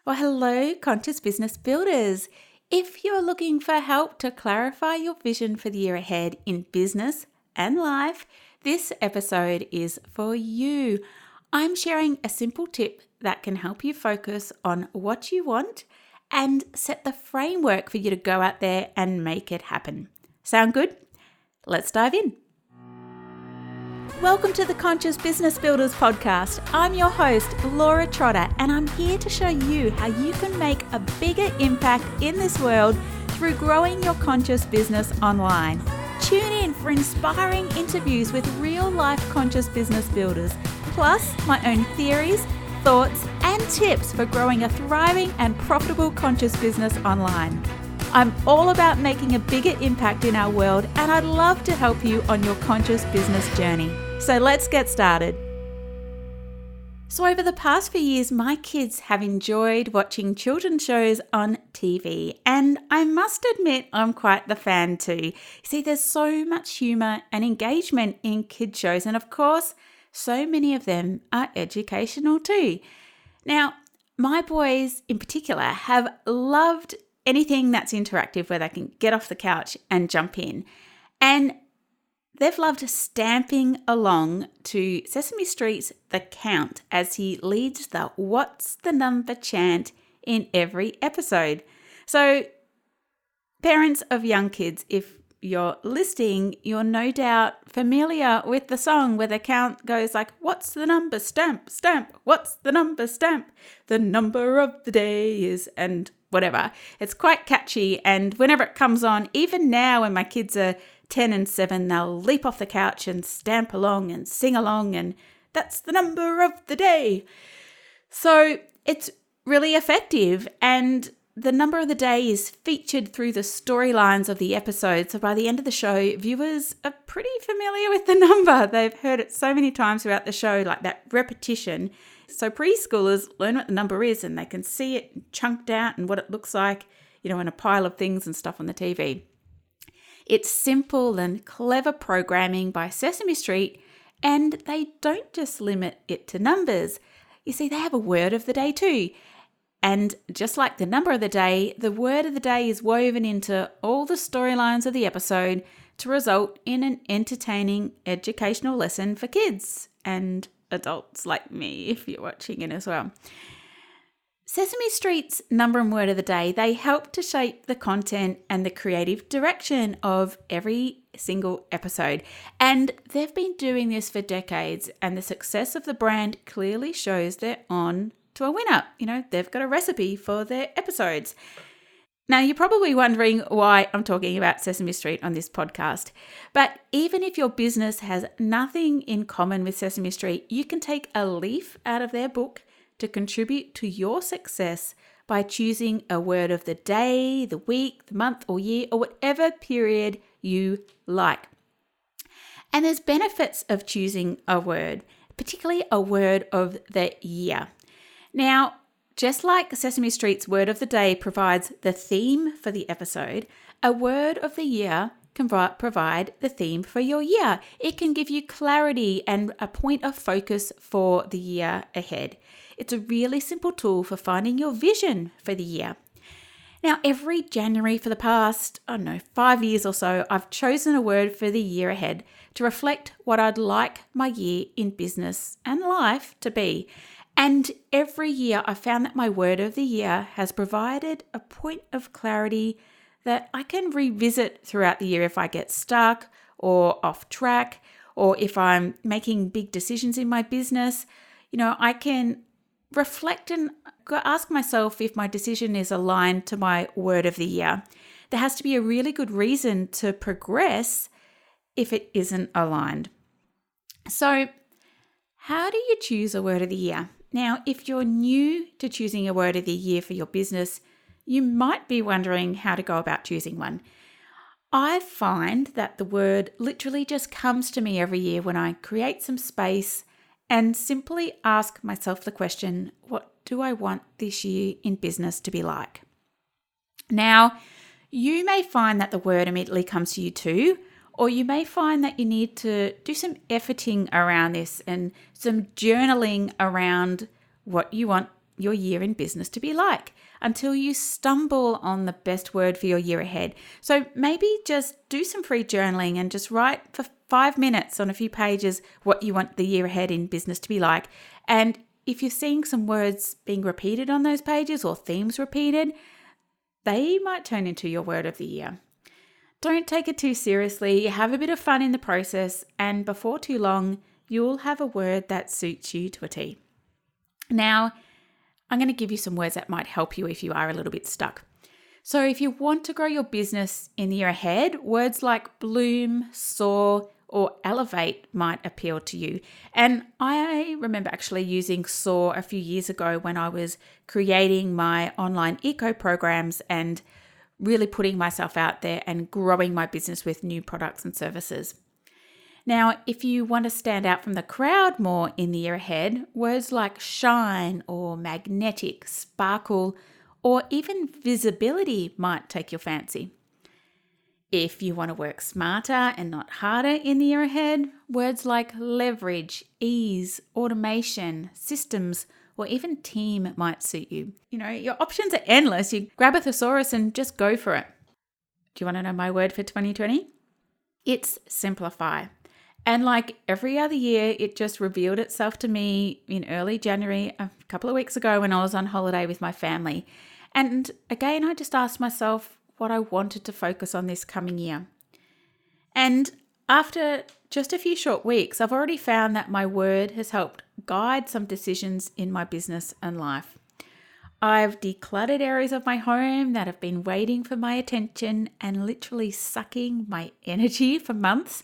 Well, hello, conscious business builders. If you're looking for help to clarify your vision for the year ahead in business and life, this episode is for you. I'm sharing a simple tip that can help you focus on what you want and set the framework for you to go out there and make it happen. Sound good? Let's dive in. Welcome to the Conscious Business Builders podcast. I'm your host, Laura Trotter, and I'm here to show you how you can make a bigger impact in this world through growing your conscious business online. Tune in for inspiring interviews with real-life conscious business builders, plus my own theories, thoughts, and tips for growing a thriving and profitable conscious business online. I'm all about making a bigger impact in our world, and I'd love to help you on your conscious business journey. So let's get started. So over the past few years, my kids have enjoyed watching children's shows on TV, and I must admit I'm quite the fan too. You see, there's so much humour and engagement in kids shows, and of course, so many of them are educational too. Now, my boys in particular have loved anything that's interactive where they can get off the couch and jump in. And they've loved stamping along to Sesame Street's The Count as he leads the What's the Number chant in every episode. So, parents of young kids, if you're listening, you're no doubt familiar with the song where the count goes like, what's the number? Stamp, stamp. What's the number? Stamp. The number of the day is, and whatever. It's quite catchy, and whenever it comes on, even now when my kids are 10 and 7, they'll leap off the couch and stamp along and sing along, and that's the number of the day. So it's really effective, and the number of the day is featured through the storylines of the episode. So by the end of the show, viewers are pretty familiar with the number. They've heard it so many times throughout the show, like that repetition. So preschoolers learn what the number is, and they can see it chunked out and what it looks like, in a pile of things and stuff on the TV. It's simple and clever programming by Sesame Street, and they don't just limit it to numbers. You see, they have a word of the day too. And just like the number of the day, the word of the day is woven into all the storylines of the episode to result in an entertaining educational lesson for kids and adults like me, if you're watching it as well. Sesame Street's number and word of the day, they help to shape the content and the creative direction of every single episode. And they've been doing this for decades, and the success of the brand clearly shows they're on to a winner. They've got a recipe for their episodes. Now, you're probably wondering why I'm talking about Sesame Street on this podcast. But even if your business has nothing in common with Sesame Street, you can take a leaf out of their book to contribute to your success by choosing a word of the day, the week, the month or year, or whatever period you like. And there's benefits of choosing a word, particularly a word of the year. Now, just like Sesame Street's word of the day provides the theme for the episode, a word of the year can provide the theme for your year. It can give you clarity and a point of focus for the year ahead. It's a really simple tool for finding your vision for the year. Now, every January for the past, 5 years or so, I've chosen a word for the year ahead to reflect what I'd like my year in business and life to be. And every year I found that my word of the year has provided a point of clarity that I can revisit throughout the year if I get stuck or off track, or if I'm making big decisions in my business. I can reflect and ask myself if my decision is aligned to my word of the year. There has to be a really good reason to progress if it isn't aligned. So, how do you choose a word of the year? Now, if you're new to choosing a word of the year for your business, you might be wondering how to go about choosing one. I find that the word literally just comes to me every year when I create some space and simply ask myself the question, what do I want this year in business to be like? Now, you may find that the word immediately comes to you too, Or you may find that you need to do some efforting around this and some journaling around what you want your year in business to be like until you stumble on the best word for your year ahead. So maybe just do some free journaling and just write for 5 minutes on a few pages what you want the year ahead in business to be like. And if you're seeing some words being repeated on those pages or themes repeated, they might turn into your word of the year. Don't take it too seriously. Have a bit of fun in the process, and before too long, you'll have a word that suits you to a T. Now, I'm going to give you some words that might help you if you are a little bit stuck. So if you want to grow your business in the year ahead, words like bloom, soar, or elevate might appeal to you. And I remember actually using soar a few years ago when I was creating my online eco programs and really putting myself out there and growing my business with new products and services. Now, if you want to stand out from the crowd more in the year ahead, words like shine or magnetic, sparkle, or even visibility might take your fancy. If you want to work smarter and not harder in the year ahead, words like leverage, ease, automation, systems, or even team might suit you. Your options are endless. You grab a thesaurus and just go for it. Do you want to know my word for 2020? It's simplify. And like every other year, it just revealed itself to me in early January, a couple of weeks ago when I was on holiday with my family. And again, I just asked myself what I wanted to focus on this coming year. And after just a few short weeks, I've already found that my word has helped guide some decisions in my business and life. I've decluttered areas of my home that have been waiting for my attention and literally sucking my energy for months.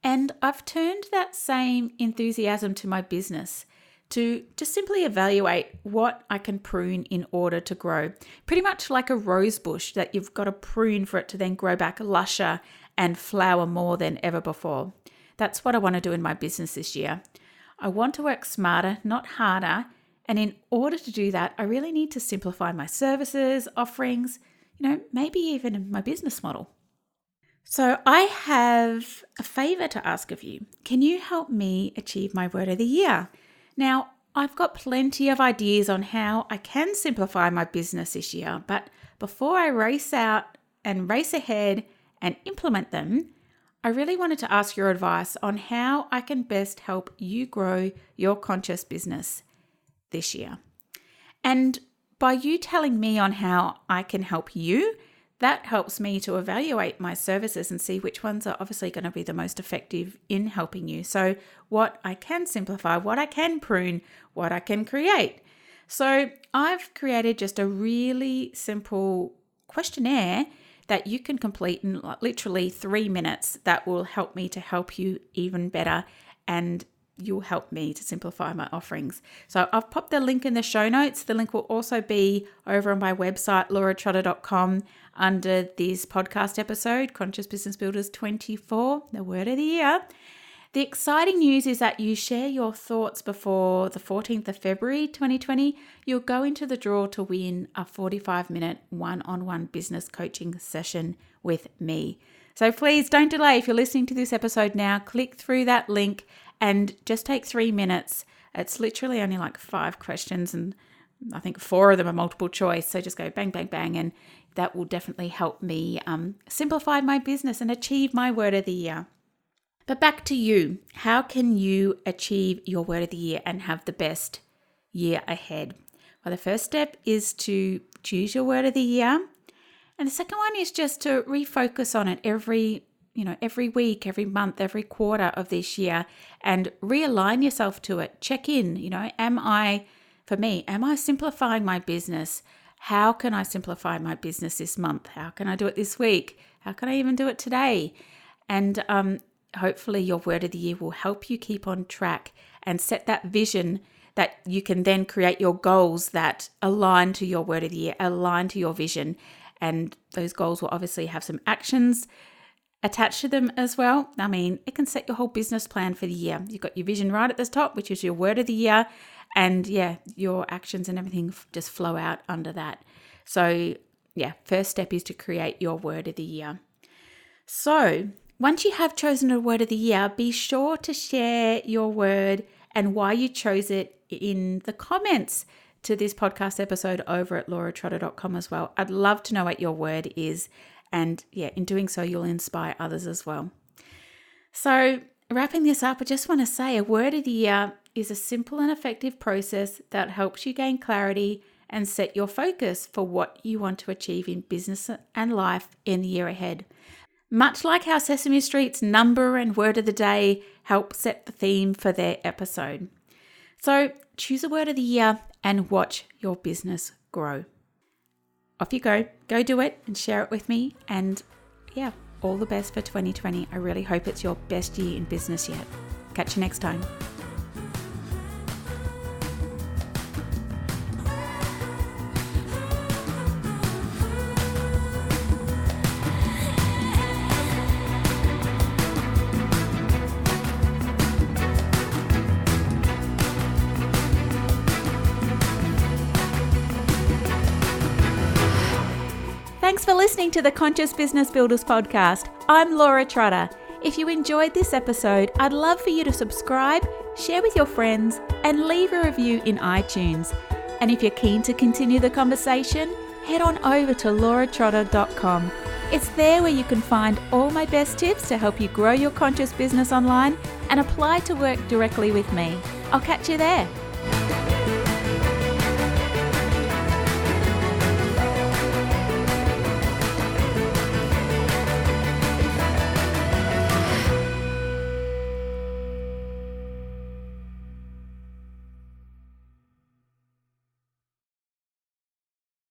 And I've turned that same enthusiasm to my business to just simply evaluate what I can prune in order to grow. Pretty much like a rose bush that you've got to prune for it to then grow back lusher and flower more than ever before. That's what I want to do in my business this year. I want to work smarter, not harder. And in order to do that, I really need to simplify my services, offerings, maybe even my business model. So I have a favor to ask of you. Can you help me achieve my word of the year? Now, I've got plenty of ideas on how I can simplify my business this year, but before I race out and race ahead and implement them, I really wanted to ask your advice on how I can best help you grow your conscious business this year. And by you telling me on how I can help you, that helps me to evaluate my services and see which ones are obviously going to be the most effective in helping you. So what I can simplify, what I can prune, what I can create. So I've created just a really simple questionnaire that you can complete in literally 3 minutes that will help me to help you even better, and you'll help me to simplify my offerings. So I've popped the link in the show notes. The link will also be over on my website, lauratrotter.com, under this podcast episode, Conscious Business Builders 24, the word of the year. The exciting news is that you share your thoughts before the 14th of February 2020, you'll go into the draw to win a 45-minute one-on-one business coaching session with me. So please don't delay. If you're listening to this episode now, click through that link and just take 3 minutes. It's literally only like 5 questions, and I think 4 of them are multiple choice. So just go bang, bang, bang, and that will definitely help me simplify my business and achieve my word of the year. But back to you. How can you achieve your word of the year and have the best year ahead? Well, the first step is to choose your word of the year. And the second one is just to refocus on it every week, every month, every quarter of this year, and realign yourself to it. Check in, am I simplifying my business? How can I simplify my business this month? How can I do it this week? How can I even do it today? And hopefully your word of the year will help you keep on track and set that vision that you can then create your goals that align to your word of the year, align to your vision. And those goals will obviously have some actions attached to them as well. I mean, it can set your whole business plan for the year. You've got your vision right at the top, which is your word of the year. And your actions and everything just flow out under that. So first step is to create your word of the year. So once you have chosen a word of the year, be sure to share your word and why you chose it in the comments to this podcast episode over at lauratrotter.com as well. I'd love to know what your word is. And in doing so, you'll inspire others as well. So wrapping this up, I just want to say a word of the year is a simple and effective process that helps you gain clarity and set your focus for what you want to achieve in business and life in the year ahead. Much like how Sesame Street's number and word of the day help set the theme for their episode. So choose a word of the year and watch your business grow. Off you go. Go do it and share it with me. And all the best for 2020. I really hope it's your best year in business yet. Catch you next time. Thanks for listening to the Conscious Business Builders podcast. I'm Laura Trotter. If you enjoyed this episode, I'd love for you to subscribe, share with your friends, and leave a review in iTunes. And if you're keen to continue the conversation, head on over to lauratrotter.com. It's there where you can find all my best tips to help you grow your conscious business online and apply to work directly with me. I'll catch you there.